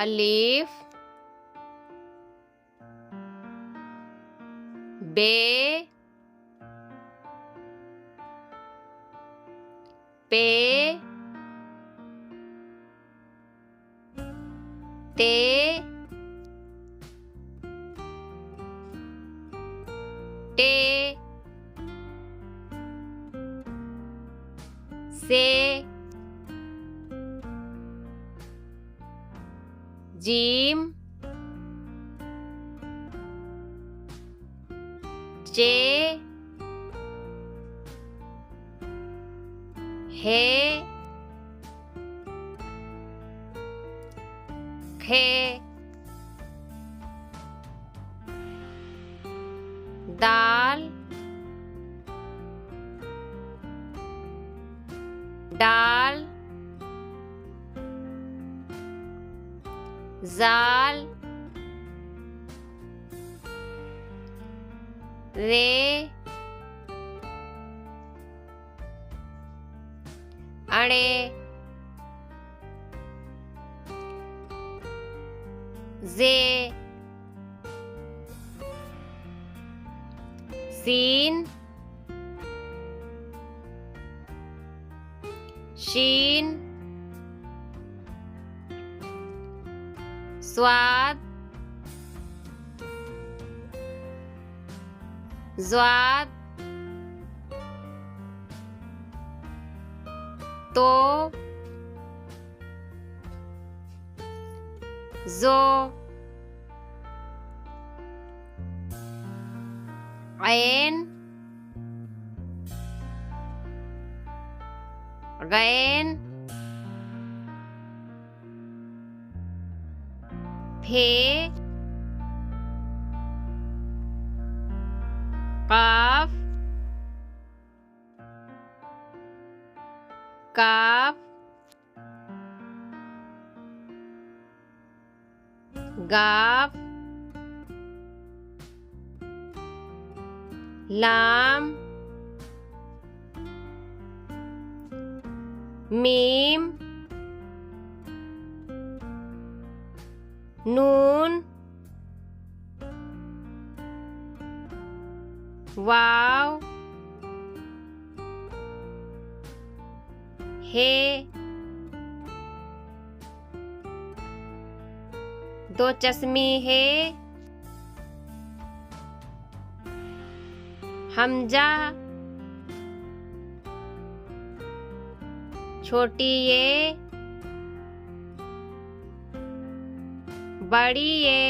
अलीफ, बे, पे, ते, टे, से, जीम, चे, हे, खे, दाल, डाल, जाल, रे, अड़े, जे, सीन, शीन, स्वाद, ज्वाद, तो, जो, ऐन, गैन, फे, काफ, काफ, गाफ, लाम, मीम, नून, वाव, हे, दो चश्मी है, हमजा, छोटी ये, बड़ी ये,